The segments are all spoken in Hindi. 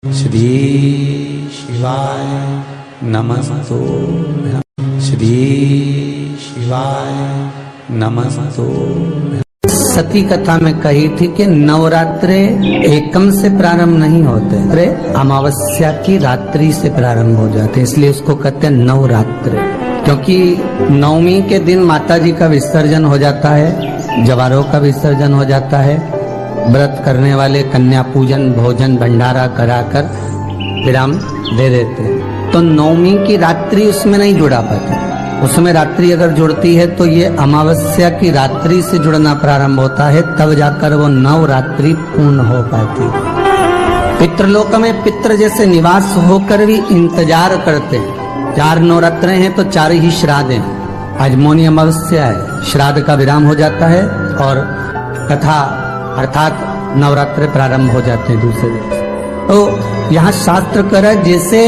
श्री शिवाय नमस्तुभ्यं। श्री शिवाय नमस्तुभ्यं। सती कथा में कही थी कि नवरात्रे एकम से प्रारंभ नहीं होते, अरे अमावस्या की रात्रि से प्रारंभ हो जाते, इसलिए उसको कहते हैं नवरात्रे। क्योंकि नवमी के दिन माता जी का विसर्जन हो जाता है, जवारों का विसर्जन हो जाता है, व्रत करने वाले कन्या पूजन भोजन भंडारा कराकर विराम दे देते। तो नवमी की रात्रि उसमें नहीं जुड़ा पाती, उसमें रात्रि अगर जुड़ती है तो ये अमावस्या की रात्रि से जुड़ना प्रारंभ होता है, तब जाकर वो नवरात्रि पूर्ण हो पाती। पितृलोक में पितृ जैसे निवास होकर भी इंतजार करते हैं। 4 नवरात्रे हैं तो 4 ही श्राद्ध हैं। आज मौनी अमावस्या है, श्राद्ध का विराम हो जाता है और कथा अर्थात नवरात्रे प्रारंभ हो जाते हैं दूसरे दिन। तो यहाँ शास्त्र कह रहा है जैसे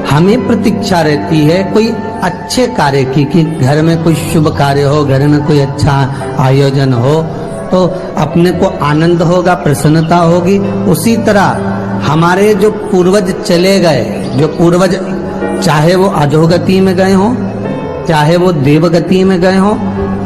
हमें प्रतीक्षा रहती है कोई अच्छे कार्य की, कि घर में कोई शुभ कार्य हो, घर में कोई अच्छा आयोजन हो तो अपने को आनंद होगा, प्रसन्नता होगी। उसी तरह हमारे जो पूर्वज चले गए, जो पूर्वज चाहे वो अधोगति में गए हों, चाहे वो देवगति में गए हों,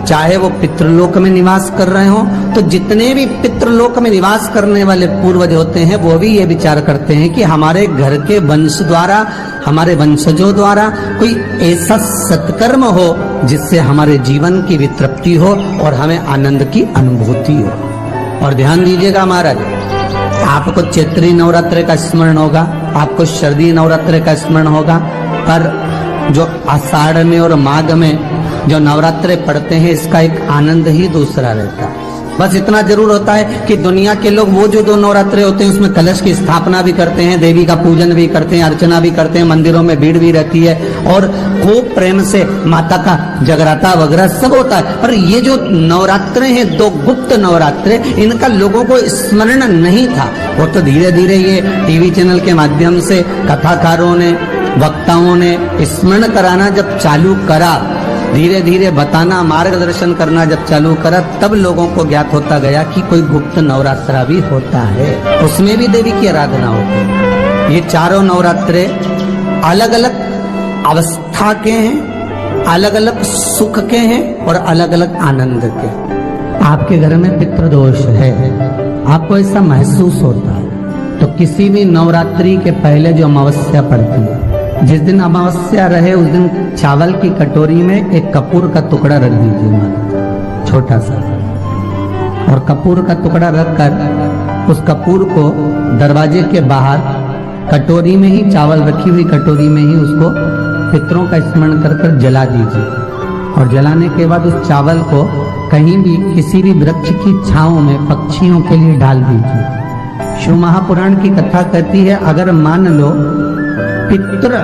चाहे वो पितृलोक में निवास कर रहे हों, तो जितने भी पितृलोक में निवास करने वाले पूर्वज होते हैं वो भी ये विचार करते हैं कि हमारे घर के वंश द्वारा, हमारे वंशजों द्वारा कोई ऐसा सत्कर्म हो जिससे हमारे जीवन की वितृप्ति हो और हमें आनंद की अनुभूति हो। और ध्यान दीजिएगा महाराज, आपको चैत्री नवरात्रि का स्मरण होगा, आपको शरदी नवरात्रि का स्मरण होगा, पर जो आषाढ़ में और माघ में जो नवरात्रे पढ़ते हैं इसका एक आनंद ही दूसरा रहता है। बस इतना जरूर होता है कि दुनिया के लोग वो जो 2 नवरात्रे होते हैं उसमें कलश की स्थापना भी करते हैं, देवी का पूजन भी करते हैं, अर्चना भी करते हैं, मंदिरों में भीड़ भी रहती है और खूब प्रेम से माता का जगराता वगैरह सब होता है। पर ये जो नवरात्रे हैं 2 गुप्त नवरात्रे, इनका लोगों को स्मरण नहीं था। वो तो धीरे धीरे ये टीवी चैनल के माध्यम से कथाकारों ने, वक्ताओं ने स्मरण कराना जब चालू करा, धीरे धीरे बताना, मार्गदर्शन करना जब चालू करा, तब लोगों को ज्ञात होता गया कि कोई गुप्त नवरात्रा भी होता है, उसमें भी देवी की आराधना होती है। ये 4 नवरात्रे अलग अलग अवस्था के हैं, अलग अलग सुख के हैं और अलग अलग आनंद के। आपके घर में पितृदोष है, आपको ऐसा महसूस होता है, तो किसी भी नवरात्रि के पहले जो अमावस्या पड़ती है, जिस दिन अमावस्या रहे उस दिन चावल की कटोरी में एक कपूर का टुकड़ा रख दीजिए, छोटा सा, और कपूर का टुकड़ा रखकर उस कपूर को दरवाजे के बाहर कटोरी में ही, चावल रखी हुई कटोरी में ही उसको पितरों का स्मरण कर कर जला दीजिए। और जलाने के बाद उस चावल को कहीं भी किसी भी वृक्ष की छांव में पक्षियों के लिए डाल दीजिए। शिव महापुराण की कथा कहती है, अगर मान लो पितृ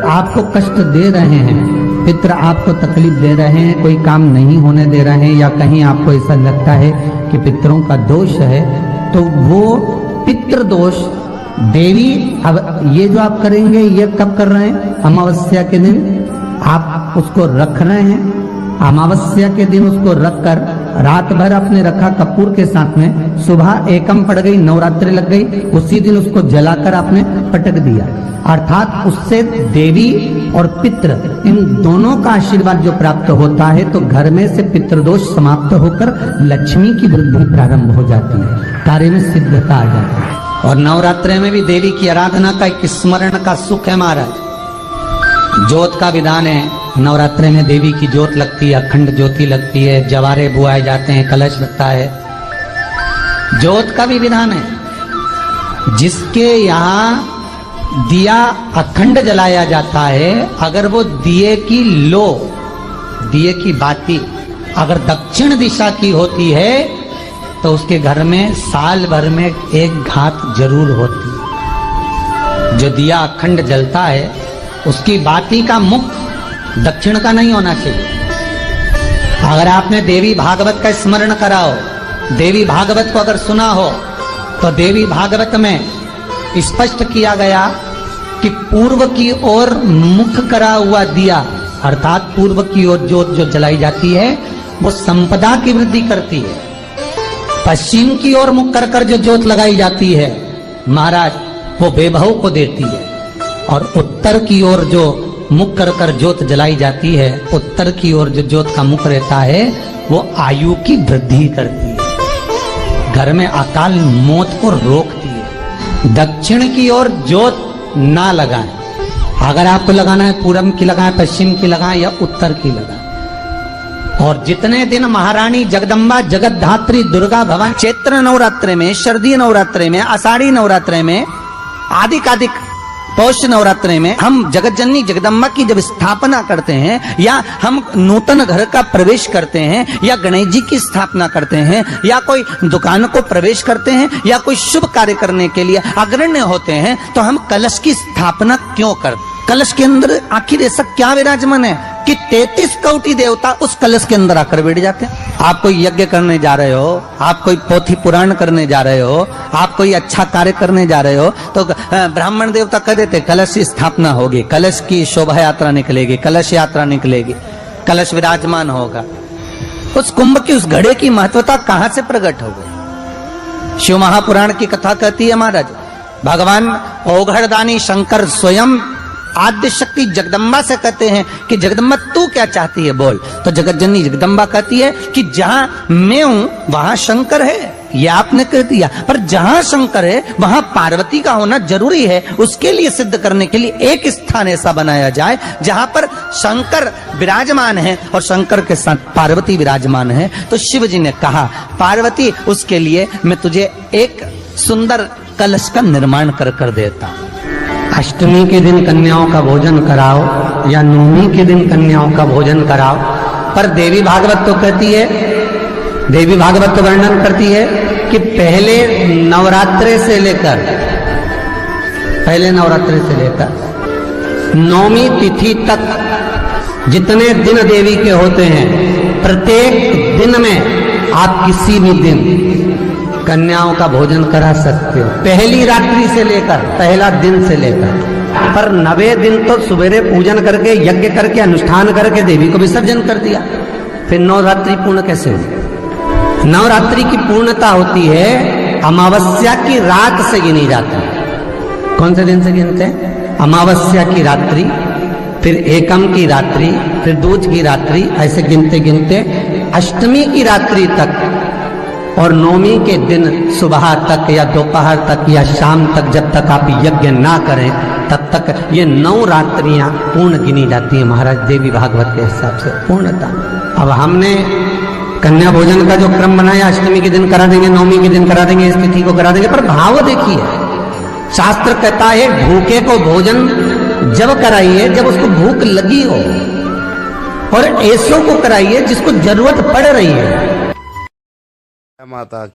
आपको कष्ट दे रहे हैं, पितृ आपको तकलीफ दे रहे हैं, कोई काम नहीं होने दे रहे हैं, या कहीं आपको ऐसा लगता है कि पितरों का दोष है, तो वो पितृ दोष देवी, अब ये जो आप करेंगे ये कब कर रहे हैं? अमावस्या के दिन आप उसको रख रहे हैं, अमावस्या के दिन उसको रखकर रात भर आपने रखा कपूर के साथ में, सुबह एकम पड़ गई, नवरात्रि लग गई, उसी दिन उसको जलाकर आपने पटक दिया। अर्थात उससे देवी और पितृ इन दोनों का आशीर्वाद जो प्राप्त होता है, तो घर में से पितृदोष समाप्त होकर लक्ष्मी की वृद्धि प्रारंभ हो जाती है, कार्य में सिद्धता आ जाती है। और नवरात्रि में भी देवी की आराधना का एक स्मरण का सुख है महाराज। ज्योत का विधान है, नवरात्रि में देवी की ज्योत लगती है, अखंड ज्योति लगती है, जवारे बुआए जाते हैं, कलश लगता है, ज्योत का भी विधान है। जिसके यहाँ दिया अखंड जलाया जाता है, अगर वो दिए की लो, दिए की बाती अगर दक्षिण दिशा की होती है तो उसके घर में साल भर में एक घात जरूर होती है। जो दिया अखंड जलता है उसकी बाती का मुख दक्षिण का नहीं होना चाहिए। अगर आपने देवी भागवत का स्मरण करा हो, देवी भागवत को अगर सुना हो, तो देवी भागवत में स्पष्ट किया गया कि पूर्व की ओर मुख करा हुआ दिया, अर्थात पूर्व की ओर ज्योत जो जलाई जाती है वो संपदा की वृद्धि करती है। पश्चिम की ओर मुख कर कर जो ज्योत लगाई जाती है महाराज, वो बेभव को देती है, और उत्तर की ओर जो मुख कर कर ज्योत जलाई जाती है, उत्तर की ओर जो ज्योत का मुख रहता है वो आयु की वृद्धि करती है, घर में अकाल मौत को रोकती है। दक्षिण की ओर ज्योत ना लगाएं, अगर आपको लगाना है पूरब की लगाएं, पश्चिम की लगाएं या उत्तर की लगाएं। और जितने दिन महारानी जगदम्बा जगतधात्री दुर्गा भवन चैत्र नवरात्रे में, शरदीय नवरात्रे में, आषाढ़ी नवरात्रे में, आदिकादिक पौष नवरात्रे में हम जगत जननी जगदम्बा की जब स्थापना करते हैं, या हम नूतन घर का प्रवेश करते हैं, या गणेश जी की स्थापना करते हैं, या कोई दुकान को प्रवेश करते हैं, या कोई शुभ कार्य करने के लिए अग्रण्य होते हैं, तो हम कलश की स्थापना क्यों करते? कलश के अंदर आखिर ऐसा क्या विराजमान है कि 33 कोटि देवता उस कलश के अंदर आकर बैठ जाते हैं। आप कोई यज्ञ करने जा रहे हो, आप कोई पोथी पुराण करने जा रहे हो, आप कोई अच्छा कार्य करने जा रहे हो, तो ब्राह्मण देवता कह देते कलश की स्थापना होगी, कलश की शोभा यात्रा निकलेगी, कलश यात्रा निकलेगी, कलश विराजमान होगा। उस कुंभ की, उस घड़े की महत्वता कहां से प्रकट हो गई? शिव महापुराण की कथा कहती है महाराज, भगवान ओघड़दानी शंकर स्वयं आद्य शक्ति जगदम्बा से कहते हैं कि जगदम्बा तू क्या चाहती है बोल। तो जगत जननी जगदम्बा कहती है कि जहां मैं हूं वहां शंकर है, ये आपने कह दिया, पर जहां शंकर है वहां पार्वती का होना जरूरी है। उसके लिए सिद्ध करने के लिए एक स्थान ऐसा बनाया जाए जहां पर शंकर विराजमान है और शंकर के साथ पार्वती विराजमान है। तो शिव जी ने कहा पार्वती, उसके लिए मैं तुझे एक सुंदर कलश का निर्माण कर कर देता हूं। अष्टमी के दिन कन्याओं का भोजन कराओ या नवमी के दिन कन्याओं का भोजन कराओ, पर देवी भागवत तो कहती है, देवी भागवत तो वर्णन करती है कि पहले नवरात्रे से लेकर नवमी तिथि तक जितने दिन देवी के होते हैं, प्रत्येक दिन में आप किसी भी दिन कन्याओं का भोजन करा सकते हो, पहली रात्रि से लेकर, पहला दिन से लेकर। पर 9वें दिन तो सवेरे पूजन करके, यज्ञ करके, अनुष्ठान करके देवी को विसर्जन कर दिया, फिर नवरात्रि पूर्ण कैसे हुई? नवरात्रि की पूर्णता होती है अमावस्या की रात से गिनी जाती है। कौन से दिन से गिनते हैं? अमावस्या की रात्रि, फिर एकम की रात्रि, फिर दूज की रात्रि, ऐसे गिनते गिनते अष्टमी की रात्रि तक और नवमी के दिन सुबह तक या दोपहर तक या शाम तक, जब तक आप यज्ञ ना करें तब तक ये 9 रात्रियां पूर्ण गिनी जाती है महाराज देवी भागवत के हिसाब से पूर्णता। अब हमने कन्या भोजन का जो क्रम बनाया, अष्टमी के दिन करा देंगे, नवमी के दिन करा देंगे, इस तिथि को करा देंगे, पर भाव देखिए, शास्त्र कहता है भूखे को भोजन जब कराइए जब उसको भूख लगी हो, और ऐसों को कराइए जिसको जरूरत पड़ रही है। माता